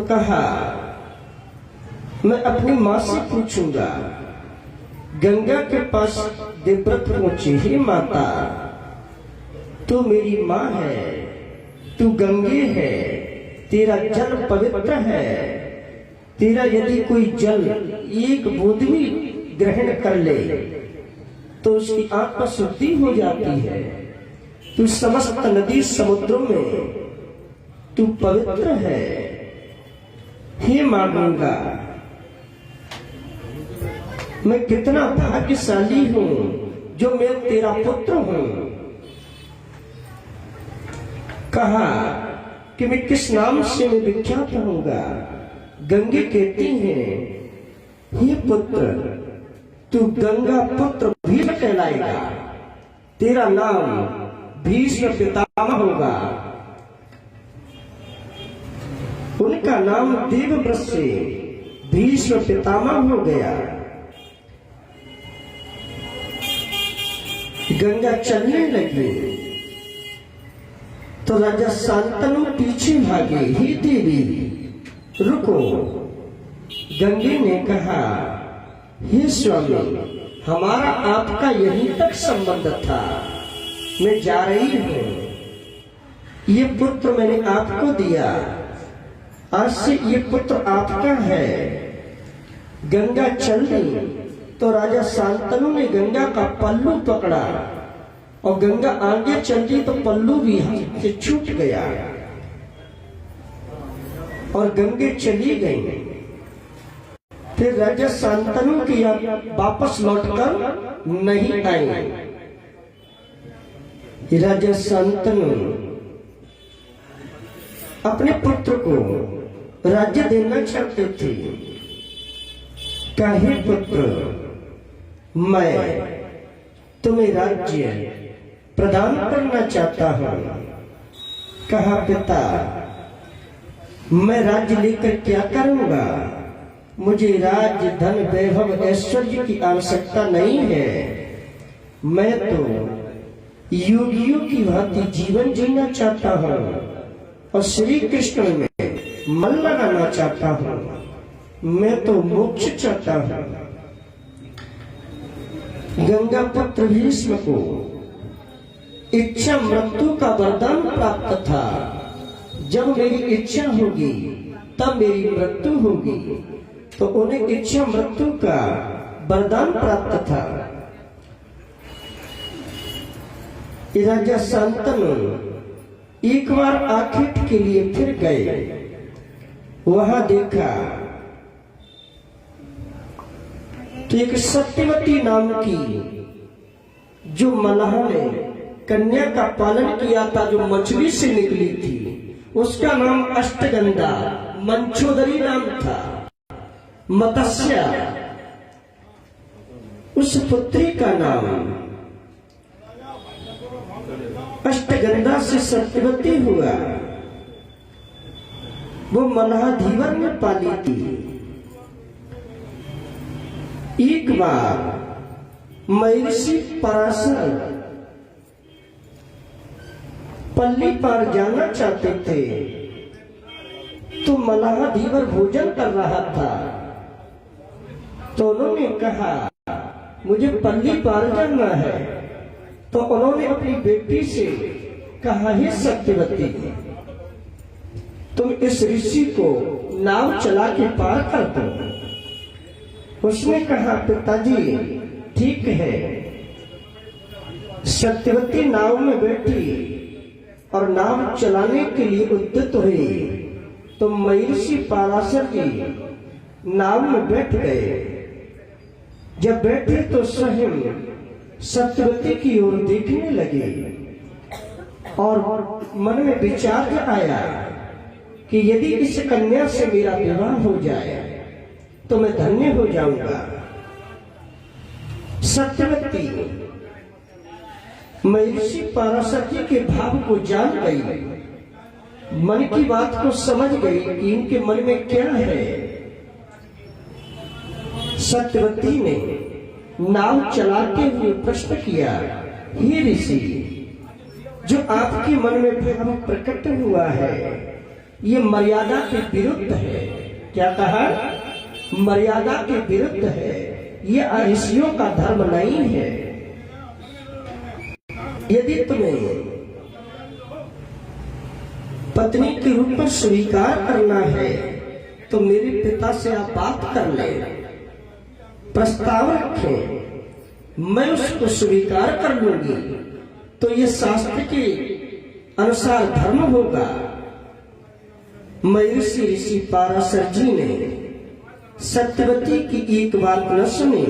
कहा, मैं अपनी माँ से पूछूंगा। गंगा के पास देवव्रत पहुंचे, हे माता तू मेरी माँ है, तू गंगे है, तेरा जल पवित्र है, तेरा यदि कोई जल एक बूंद भी ग्रहण कर ले तो उसकी आत्मा शुद्धि हो जाती है। तू समस्त नदी समुद्रों में तू पवित्र है। हे माँ गंगा, मैं कितना भाग्यशाली हूँ जो मैं तेरा पुत्र हूँ। कहा कि मैं किस नाम से मैं विख्यात होऊंगा। गंगे कहती हैं, हे पुत्र तू गंगा पुत्र भीष्म कहलाएगा, तेरा नाम भीष्म पितामह होगा। उनका नाम देवव्रत से भीष्म पितामह हो गया। गंगा चलने लगी तो राजा शांतनु पीछे भागे, हे देवी रुको। गंगे ने कहा, हे स्वामी हमारा आपका यहीं तक संबंध था, मैं जा रही हूँ। ये पुत्र मैंने आपको दिया, आज से ये पुत्र आपका है। गंगा चल गई तो राजा शांतनु ने गंगा का पल्लू पकड़ा और गंगा आगे चल गई तो पल्लू भी हाथ से छूट गया और गंगे चली गई। फिर राजा शांतनु की वापस लौटकर नहीं आई। राजा शांतनु अपने पुत्र को राज्य देना चाहते थे। कहे पुत्र मैं तुम्हें राज्य प्रदान करना चाहता हूँ। कहा पिता मैं राज्य लेकर क्या करूंगा, मुझे राज्य धन वैभव ऐश्वर्य की आवश्यकता नहीं है। मैं तो योगियों की भांति जीवन जीना चाहता हूँ और श्री कृष्ण में मन लगाना चाहता हूँ। मैं तो मोक्ष चाहता हूँ। गंगा पुत्र भीष्म को इच्छा मृत्यु का वरदान प्राप्त था। जब मेरी इच्छा होगी तब मेरी मृत्यु होगी, तो उन्हें इच्छा मृत्यु का वरदान प्राप्त था। राजा शांतनु एक बार आखेट के लिए फिर गए। वहां देखा तो एक सत्यवती नाम की जो मल्लाह ने कन्या का पालन किया था, जो मछली से निकली थी, उसका नाम अष्टगंधा मंचोदरी नाम था। मत्स्य उस पुत्री का नाम अष्टगंधा से सत्यवती हुआ। वो मल्लाह धीवर ने पाली थी। एक बार महर्षि पराशर पल्ली पार जाना चाहते थे, तो मल्लाह धीवर भोजन कर रहा था। तो उन्होंने कहा मुझे पल्ली पार जाना है। तो उन्होंने अपनी बेटी से कहा, हे सत्यवती तुम इस ऋषि को नाव चला के पार कर दो। उसने कहा पिताजी ठीक है। सत्यवती नाव में बैठी और नाव चलाने के लिए उद्यत हुई तो महर्षि पराशर जी नाव में बैठ गए। जब बैठे तो स्वयं सत्यवती की ओर देखने लगे और मन में विचार आया कि यदि इस कन्या से मेरा विवाह हो जाए तो मैं धन्य हो जाऊंगा। सत्यवती महर्षि पराशर जी के भाव को जान गई, मन की बात को समझ गई कि इनके मन में क्या है। सत्यवती ने नाव चलाते हुए प्रश्न किया, हे ऋषि जो आपके मन में भाव प्रकट हुआ है ये मर्यादा के विरुद्ध है। क्या कहा? मर्यादा के विरुद्ध है, ये ऋषियों का धर्म नहीं है। यदि तुम्हें पत्नी के रूप में स्वीकार करना है तो मेरे पिता से आप बात कर ले, प्रस्ताव रखें, मैं उसको स्वीकार कर लूंगी तो ये शास्त्र के अनुसार धर्म होगा। महर्षि ऋषि पाराशर जी ने सत्यवती की एक बात न सुनी,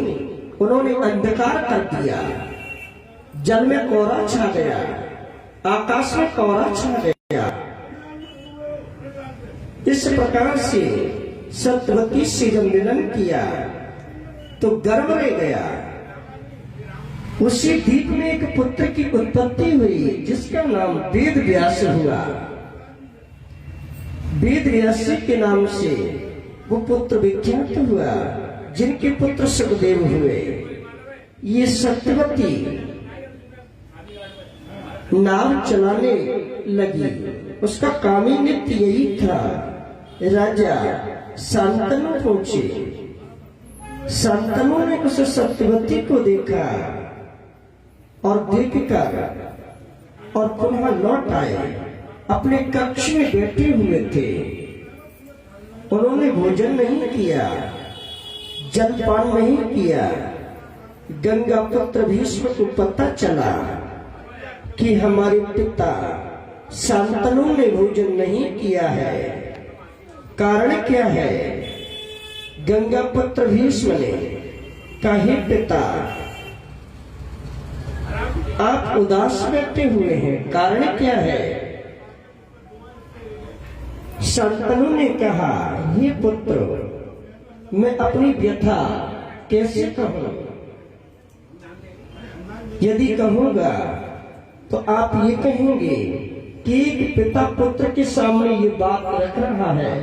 उन्होंने अंधकार कर दिया। जल में कोहरा छा गया, आकाश में कोहरा छा गया। इस प्रकार से सत्यवती से जब मिलन किया तो गर्भ रह गया। उसी द्वीप में एक पुत्र की उत्पत्ति हुई जिसका नाम वेद व्यास हुआ। वेद व्यास के नाम से वो पुत्र विख्यात हुआ, जिनके पुत्र सुखदेव हुए। ये सत्यवती नाव चलाने लगी, उसका काम ही नित्य यही था। राजा शांतनु पहुंचे, शांतनु ने उस सत्यवती को देखा और देखकर और पुनः लौट आए। अपने कक्ष में बैठे हुए थे, उन्होंने भोजन नहीं किया, जलपान नहीं किया। गंगा पुत्र भीष्म को पता चला कि हमारे पिता शांतनु ने भोजन नहीं किया है। कारण क्या है? गंगा पुत्र भीष्म ने कहा, हे पिता, आप उदास बैठे हुए हैं, कारण क्या है? शांतनु ने कहा, हे पुत्र, मैं अपनी व्यथा कैसे कहूं? यदि कहूंगा तो आप ये कहेंगे कि एक पिता पुत्र के सामने ये बात रख रहा है,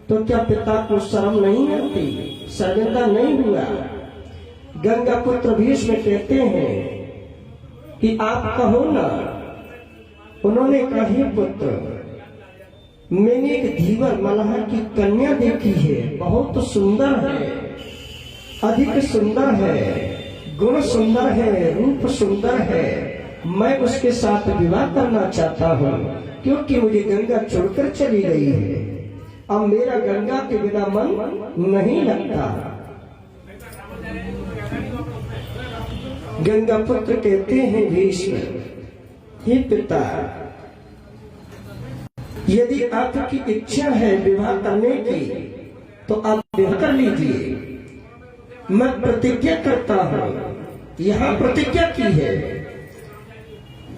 तो क्या पिता को शर्म नहीं आती? शर्मिंदा नहीं हुआ? गंगा पुत्र भीष्म कहते हैं कि आप कहो ना। उन्होंने कहा, हे पुत्र, मैंने एक धीवर मल्लाह की कन्या देखी है, बहुत सुंदर है, अधिक सुंदर है, गुण सुंदर है, रूप सुंदर है। मैं उसके साथ विवाह करना चाहता हूँ, क्योंकि मुझे गंगा छोड़कर चली गई है। अब मेरा गंगा के बिना मन नहीं लगता। गंगा पुत्र कहते हैं, भीष्म, हे पिता, यदि आपकी इच्छा है विवाह करने की तो आप विवाह कर लीजिए। मैं प्रतिज्ञा करता हूँ, यहाँ प्रतिज्ञा की है।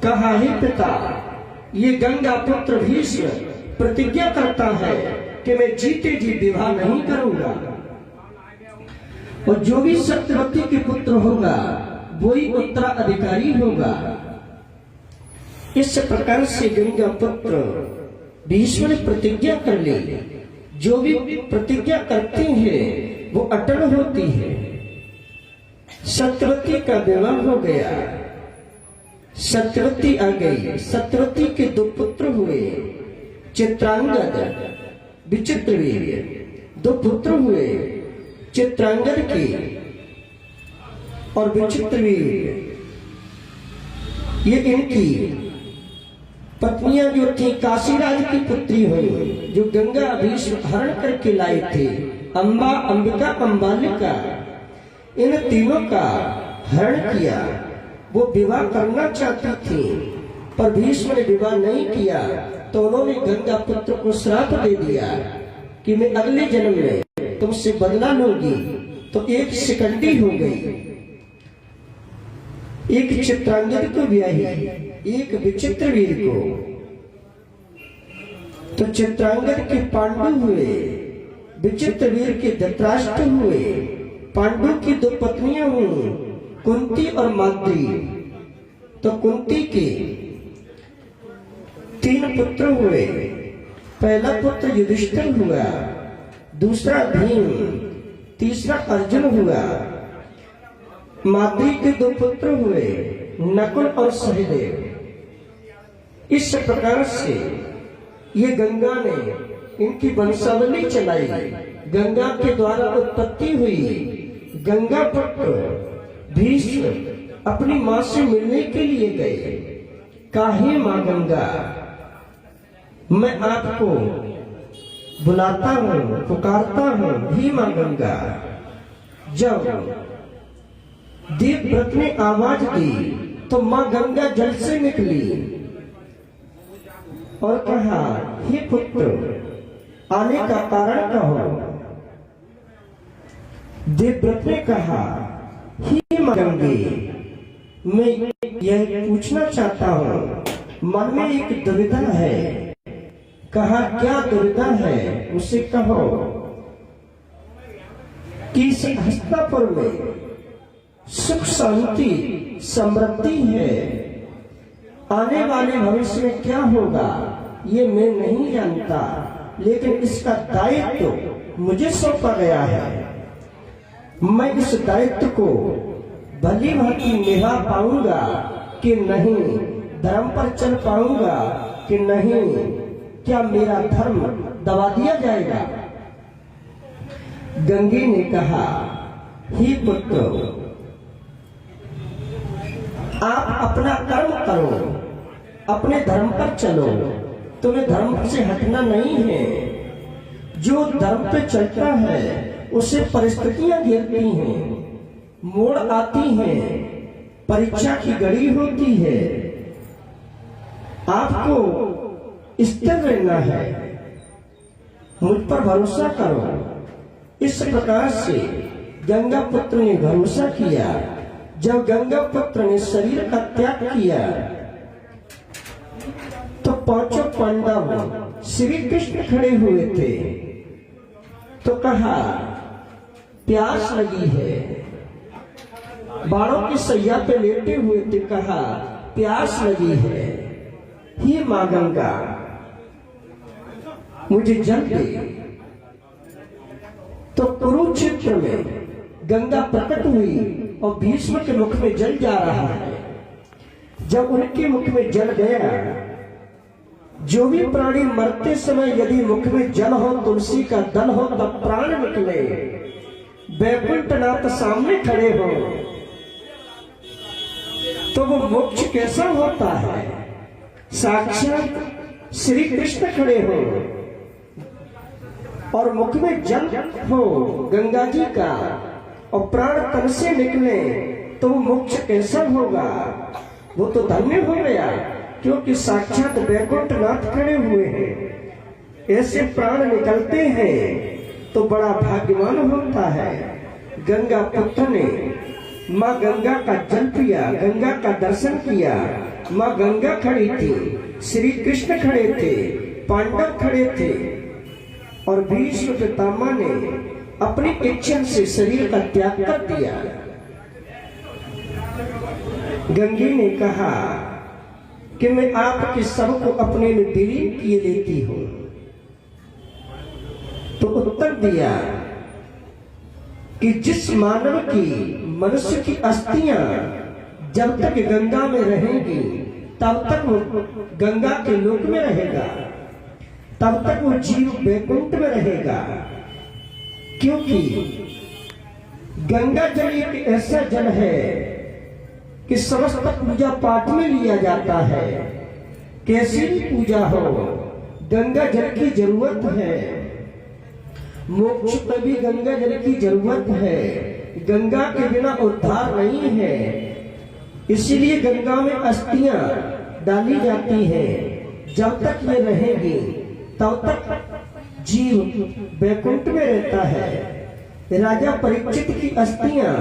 कहा, हे पिता, ये गंगा पुत्र भीष्म प्रतिज्ञा करता है कि मैं जीते जी विवाह नहीं करूंगा, और जो भी सत्यवती के पुत्र होगा वही उत्तराधिकारी होगा। इस प्रकार से गंगा पुत्र भीष्म ने प्रतिज्ञा कर ली। जो भी प्रतिज्ञा करते हैं वो अटल होती है। सत्यवती का विवाह हो गया, सत्यवती आ गई। सत्यवती के दो पुत्र हुए, चित्रांगद, विचित्रवीर्य। दो पुत्र हुए, चित्रांगद के और विचित्रवीर्य। ये इनकी पत्नियां जो थी काशीराज की पुत्री हुई, जो गंगा भीष्म हरण करके लाए थे। अंबा, अंबिका, अंबालिका, इन तीनों का हरण किया। वो विवाह करना चाहती थी, पर भीष्म ने विवाह नहीं किया, तो उन्होंने गंगा पुत्र को श्राप दे दिया कि मैं अगले जन्म में तुमसे बदला लूंगी। तो एक शिकंडी हो गई, एक चित्रांगद को ब्याही, एक विचित्रवीर को। तो चित्रांगद के पांडु हुए, विचित्रवीर के धृतराष्ट्र हुए। पांडु की दो पत्नियां हुई, कुंती और माद्री। तो कुंती के 3 पुत्र हुए। पहला पुत्र युधिष्ठिर हुआ, दूसरा भीम, तीसरा अर्जुन हुआ। माद्री के 2 पुत्र हुए, नकुल और सहदेव। इस प्रकार से ये गंगा ने इनकी वंशावली चलाई, गंगा के द्वारा उत्पत्ति हुई। गंगा पुत्र भीष्म अपनी मां से मिलने के लिए गए। काहे मां गंगा, मैं आपको बुलाता हूं, पुकारता हूं, ही मां गंगा। जब देवव्रत ने आवाज दी तो मां गंगा जल से निकली और कहा, हे पुत्र, आने का कारण कहो। देवव्रत ने कहा, हे मां गंगे, मैं यह पूछना चाहता हूँ, मन में एक दुविधा है। कहा, क्या दुविधा है, उसे कहो। कि इस हस्तिनापुर में सुख शांति समृद्धि है, आने वाले भविष्य में क्या होगा ये मैं नहीं जानता, लेकिन इसका दायित्व मुझे सौंपा गया है। मैं इस दायित्व को भली भांति निभा पाऊंगा कि नहीं, धर्म पर चल पाऊंगा कि नहीं, क्या मेरा धर्म दबा दिया जाएगा। गंगे ने कहा, हे पुत्र, आप अपना कर्म करो, अपने धर्म पर चलो, तुम्हें धर्म से हटना नहीं है। जो धर्म पे चलता है उसे परिस्थितियां घेरती हैं, मोड़ आती हैं, परीक्षा की घड़ी होती है। आपको स्थिर रहना है, मुझ पर भरोसा करो। इस प्रकार से गंगा पुत्र ने भरोसा किया। जब गंगा पुत्र ने शरीर का त्याग किया तो पांचों पांडव श्री कृष्ण खड़े हुए थे। तो कहा, प्यास लगी है। बाणों की सैया पे लेटे हुए थे। कहा, प्यास लगी है, हे मां गंगा, मुझे जल दे। तो कुरुक्षेत्र में गंगा प्रकट हुई और भीष्म के मुख में जल जा रहा है। जब उनके मुख में जल गया, जो भी प्राणी मरते समय यदि मुख में जल हो, तुलसी का दल हो, तब प्राण निकले, वैकुंठनाथ सामने खड़े हो, तो वो मोक्ष कैसा होता है। साक्षात श्री कृष्ण खड़े हो और मुख में जल हो गंगा जी का और प्राण तन से निकले, तो वो मोक्ष कैसा होगा। वो तो धन्य हो गया, क्योंकि साक्षात वैकुंठनाथ खड़े हुए हैं। ऐसे प्राण निकलते हैं तो बड़ा भाग्यवान होता है। गंगा पुत्र ने माँ गंगा का जल पिया, गंगा का दर्शन किया। माँ गंगा खड़ी थी, श्री कृष्ण खड़े थे, पांडव खड़े थे और भीष्म पितामह ने अपनी इच्छा से शरीर का त्याग कर दिया। गंगे ने कहा कि मैं आपके सबको अपने में विलीन किए लेती हूं। तो उत्तर दिया कि जिस मानव की, मनुष्य की अस्थियां जब तक गंगा में रहेंगी तब तक वो गंगा के लोक में रहेगा, तब तक वो जीव वैकुंठ में रहेगा। क्योंकि गंगा जल एक ऐसा जल है कि समस्त पूजा पाठ में लिया जाता है। कैसी भी पूजा हो, गंगा जल की जरूरत है। मोक्ष में भी गंगा जल की जरूरत है। गंगा के बिना उद्धार नहीं है। इसीलिए गंगा में अस्थियां डाली जाती हैं। जब तक ये रहेगी तब तक जीव वैकुंठ में रहता है। राजा परीक्षित की अस्थियां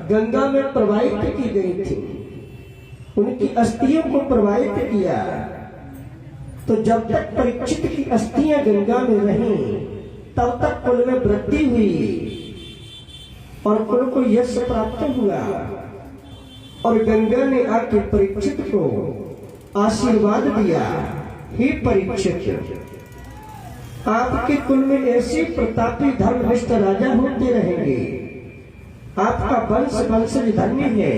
गंगा में प्रवाहित की गई थी। उनकी अस्थियों को प्रवाहित किया, तो जब तक परीक्षित की अस्थियां गंगा में रहीं तब तक कुल में वृद्धि हुई और कुल को यश प्राप्त हुआ। और गंगा ने आके परीक्षित को आशीर्वाद दिया, हे परीक्षित, आपके कुल में ऐसे प्रतापी धर्मनिष्ठ राजा होते रहेंगे। आपका वंश धन्य है।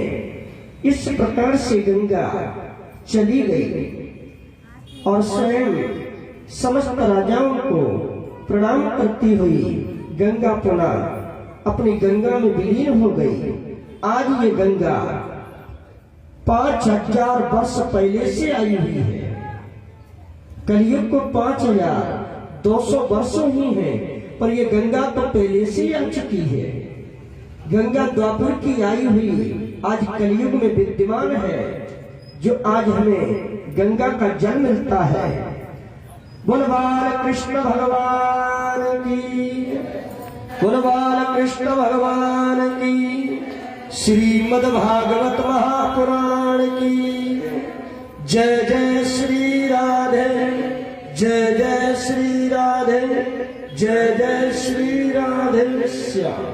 इस प्रकार से गंगा चली गई और स्वयं समस्त राजाओं को प्रणाम करती हुई गंगा पुनः अपनी गंगा में विलीन हो गई। आज ये गंगा 5000 वर्ष पहले से आई हुई है। कलयुग को 5200 वर्ष ही है, पर ये गंगा तो पहले से आ चुकी है। गंगा द्वापर की आई हुई आज कलयुग में विद्यमान है, जो आज हमें गंगा का जल मिलता है। बोल बाल कृष्ण भगवान की, बोल बाल कृष्ण भगवान की, श्रीमद् भागवत महापुराण की। जय जय श्री राधे, जय जय श्री राधे, जय जय श्री राधे श्याम।